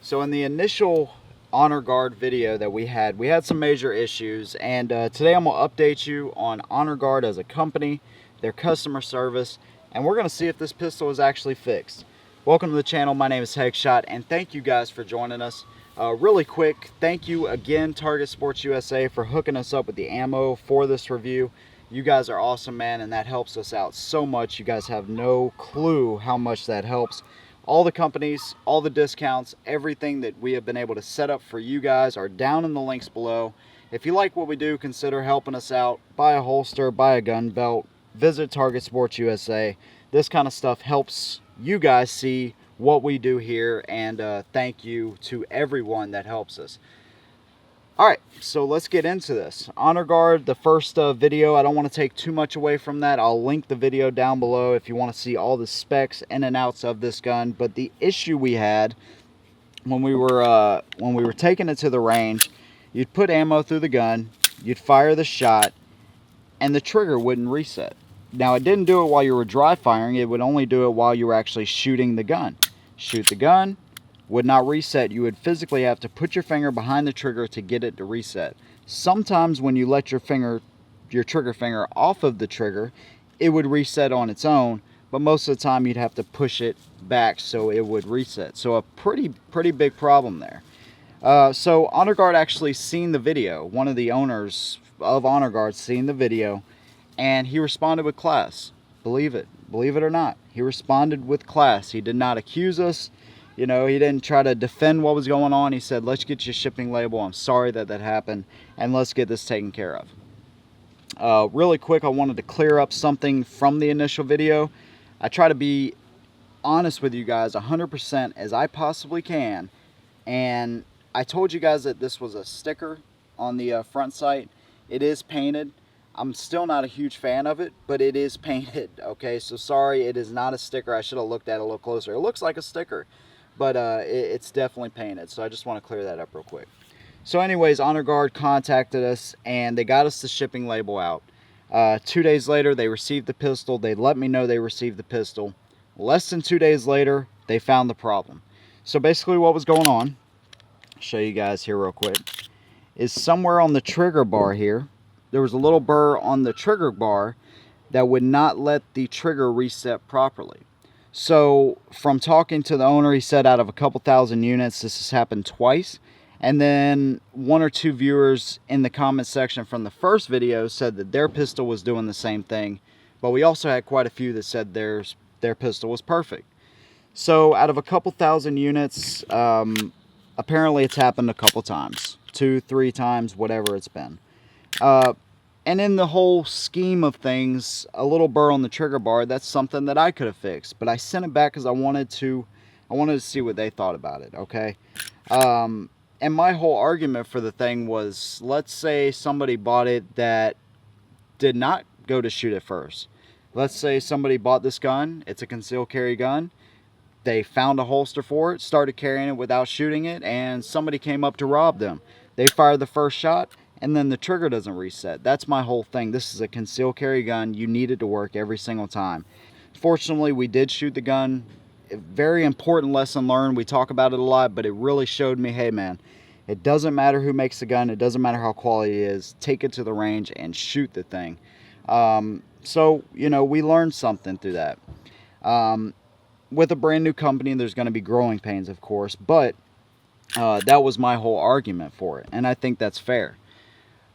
So in the initial Honor Guard video that we had some major issues, and today I'm going to update you on Honor Guard as a company, their customer service, and we're going to see if this pistol is actually fixed. Welcome to the channel. My name is Headshot, and thank you guys for joining us. Really quick, thank you again, Target Sports USA, for hooking us up with the ammo for this review. You guys are awesome, man, and that helps us out so much. You guys have no clue how much that helps. All the companies, all the discounts, everything that we have been able to set up for you guys are down in the links below. If you like what we do, consider helping us out. Buy a holster, buy a gun belt, visit Target Sports USA. This kind of stuff helps you guys see what we do here, and thank you to everyone that helps us. Alright, so let's get into this. Honor Guard, the first video, I don't want to take too much away from that. I'll link the video down below if you want to see all the specs in and outs of this gun. But the issue we had when we were taking it to the range, you'd put ammo through the gun, you'd fire the shot, and the trigger wouldn't reset. Now, it didn't do it while you were dry firing. It would only do it while you were actually shooting the gun. Shoot the gun, would not reset. You would physically have to put your finger behind the trigger to get it to reset. Sometimes when you let your trigger finger off of the trigger, it would reset on its own, but most of the time you'd have to push it back so it would reset. So a pretty big problem there. So Honor Guard actually seen the video. One of the owners of Honor Guard seen the video, and he responded with class. Believe it or not, he responded with class. He did not accuse us. You know, he didn't try to defend what was going on. He said, let's get you a shipping label. I'm sorry that happened, and let's get this taken care of. Really quick, I wanted to clear up something from the initial video. I try to be honest with you guys 100% as I possibly can. And I told you guys that this was a sticker on the front sight. It is painted. I'm still not a huge fan of it, but it is painted. Okay, so sorry, it is not a sticker. I should have looked at it a little closer. It looks like a sticker, but it's definitely painted. So I just want to clear that up real quick. So anyways, Honor Guard contacted us, and they got us the shipping label out. 2 days later, they received the pistol. They let me know they received the pistol. Less than 2 days later, they found the problem. So basically what was going on, I'll show you guys here real quick, is somewhere on the trigger bar here, there was a little burr on the trigger bar that would not let the trigger reset properly. So from talking to the owner, he said out of a couple thousand units, this has happened twice. And then 1 or 2 viewers in the comment section from the first video said that their pistol was doing the same thing. But we also had quite a few that said their pistol was perfect. So out of a couple thousand units, apparently it's happened a couple times. 2, 3 times, whatever it's been. And in the whole scheme of things, a little burr on the trigger bar, that's something that I could have fixed. But I sent it back because I wanted to see what they thought about it, okay? And my whole argument for the thing was, let's say somebody bought it that did not go to shoot it first. Let's say somebody bought this gun, it's a concealed carry gun. They found a holster for it, started carrying it without shooting it, and somebody came up to rob them. They fired the first shot, and then the trigger doesn't reset. That's my whole thing. This is a concealed carry gun. You need it to work every single time. Fortunately, we did shoot the gun. A very important lesson learned. We talk about it a lot, but it really showed me, hey man, it doesn't matter who makes the gun. It doesn't matter how quality it is. Take it to the range and shoot the thing. So, you know, we learned something through that. With a brand new company, there's going to be growing pains, of course, but that was my whole argument for it, and I think that's fair.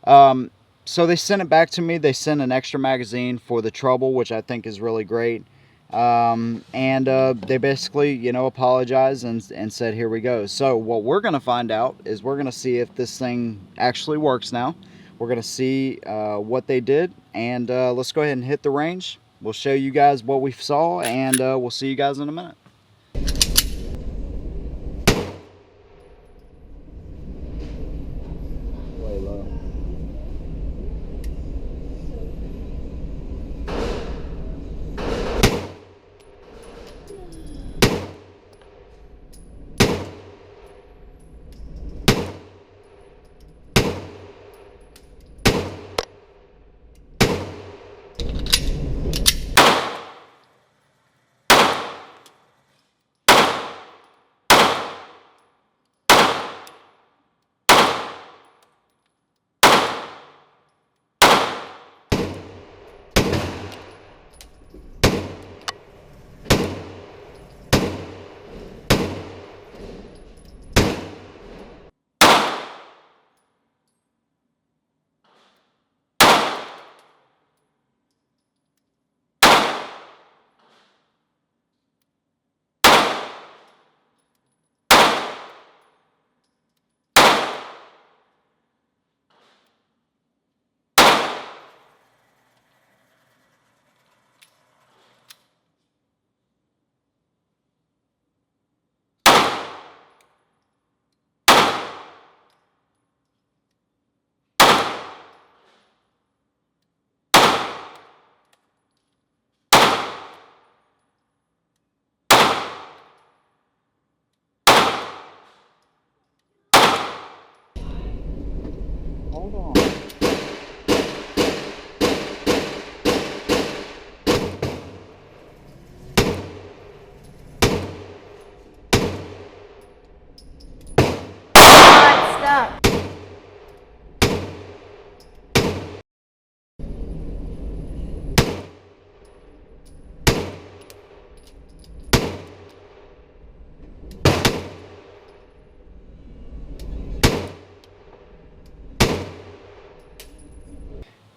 So they sent it back to me. They sent an extra magazine for the trouble, which I think is really great. They basically, you know, apologized and said, here we go. So what we're going to find out is we're going to see if this thing actually works now. We're going to see what they did, and let's go ahead and hit the range. We'll show you guys what we saw, and we'll see you guys in a minute. Way low. Hold on. Stop.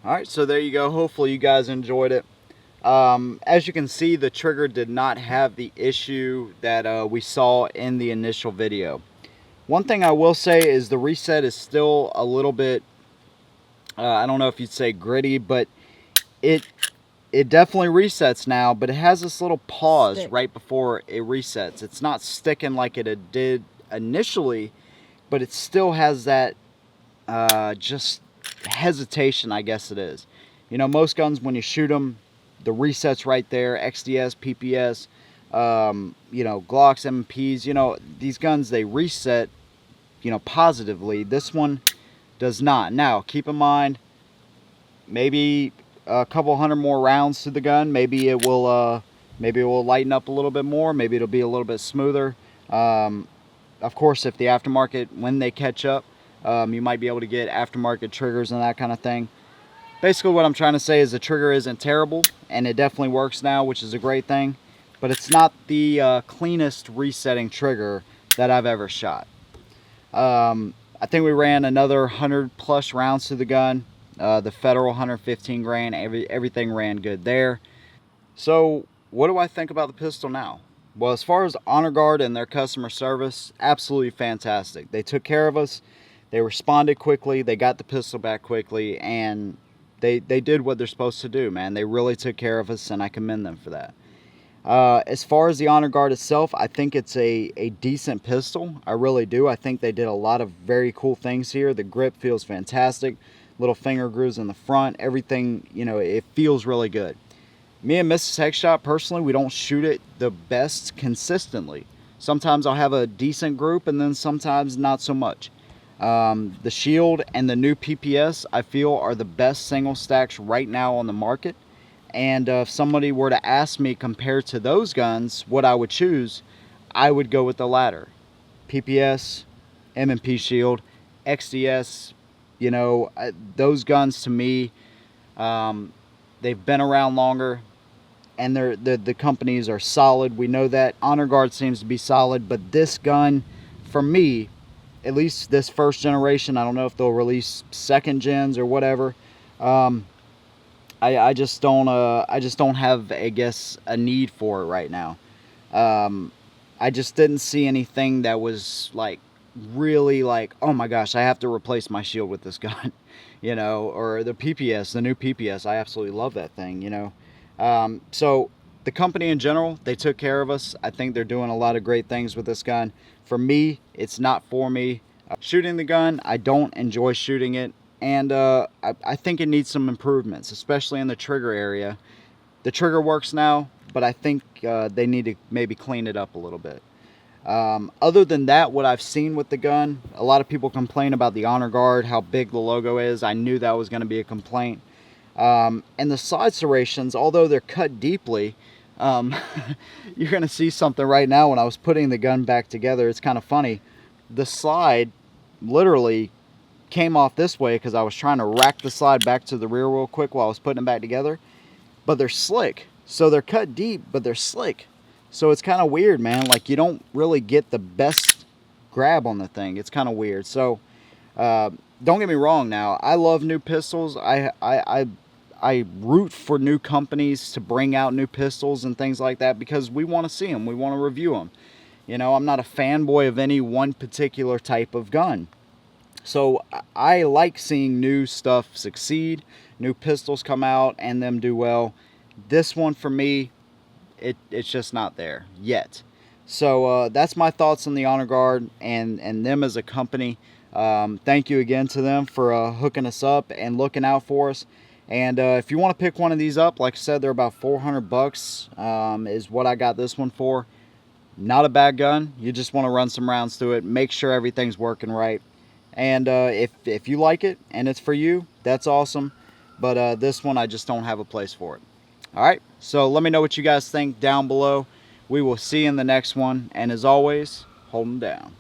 Alright, so there you go. Hopefully you guys enjoyed it. As you can see, the trigger did not have the issue that we saw in the initial video. One thing I will say is the reset is still a little bit, I don't know if you'd say gritty, but it definitely resets now, but it has this little pause right before it resets. It's not sticking like it did initially, but it still has that just hesitation, I guess it is. You know, most guns, when you shoot them, the reset's right there. XDS, PPS, you know, Glocks, MPs, you know, these guns, they reset, you know, positively. This one does not. Now, keep in mind, maybe a couple hundred more rounds to the gun, maybe it will lighten up a little bit more, maybe it'll be a little bit smoother. Of course, if the aftermarket, when they catch up, you might be able to get aftermarket triggers and that kind of thing. Basically what I'm trying to say is the trigger isn't terrible, and it definitely works now, which is a great thing, but it's not the cleanest resetting trigger that I've ever shot. I think we ran another 100 plus rounds to the gun. The Federal 115 grain, everything ran good there. So what do I think about the pistol now? Well, as far as Honor Guard and their customer service, absolutely fantastic. They took care of us. They responded quickly. They got the pistol back quickly, and they did what they're supposed to do, man. They really took care of us, and I commend them for that. As far as the Honor Guard itself, I think it's a decent pistol. I really do. I think they did a lot of very cool things here. The grip feels fantastic. Little finger grooves in the front. Everything, you know, it feels really good. Me and Mrs. Heckshot, personally, we don't shoot it the best consistently. Sometimes I'll have a decent group, and then sometimes not so much. The Shield and the new PPS, I feel, are the best single stacks right now on the market. And if somebody were to ask me, compared to those guns, what I would choose, I would go with the latter. PPS, M&P Shield, XDS, you know, those guns to me, they've been around longer, and the companies are solid. We know that. Honor Guard seems to be solid, but this gun, for me, at least this first generation, I don't know if they'll release second gens or whatever. I just don't have, I guess, a need for it right now. I just didn't see anything that was like really like, oh my gosh, I have to replace my shield with this gun, you know, or the PPS, the new PPS. I absolutely love that thing, you know. So the company in general, they took care of us. I think they're doing a lot of great things with this gun. For me, it's not for me. Shooting the gun, I don't enjoy shooting it, and I think it needs some improvements, especially in the trigger area. The trigger works now, but I think they need to maybe clean it up a little bit. Other than that, what I've seen with the gun, a lot of people complain about the Honor Guard, how big the logo is. I knew that was going to be a complaint. And the side serrations, although they're cut deeply, you're going to see something right now when I was putting the gun back together. It's kind of funny. The slide literally came off this way because I was trying to rack the slide back to the rear real quick while I was putting it back together. But they're slick. So they're cut deep, but they're slick. So it's kind of weird, man. Like, you don't really get the best grab on the thing. It's kind of weird. So don't get me wrong now. I love new pistols. I root for new companies to bring out new pistols and things like that because we want to see them. We want to review them. You know, I'm not a fanboy of any one particular type of gun. So I like seeing new stuff succeed, new pistols come out and them do well. This one for me, it's just not there yet. So that's my thoughts on the Honor Guard and them as a company. Thank you again to them for hooking us up and looking out for us. And if you want to pick one of these up, like I said, they're about 400 bucks is what I got this one for. Not a bad gun. You just want to run some rounds through it, make sure everything's working right, And if you like it and it's for you, that's awesome. But this one, I just don't have a place for it. All right, so let me know what you guys think down below. We will see you in the next one, and as always, hold them down.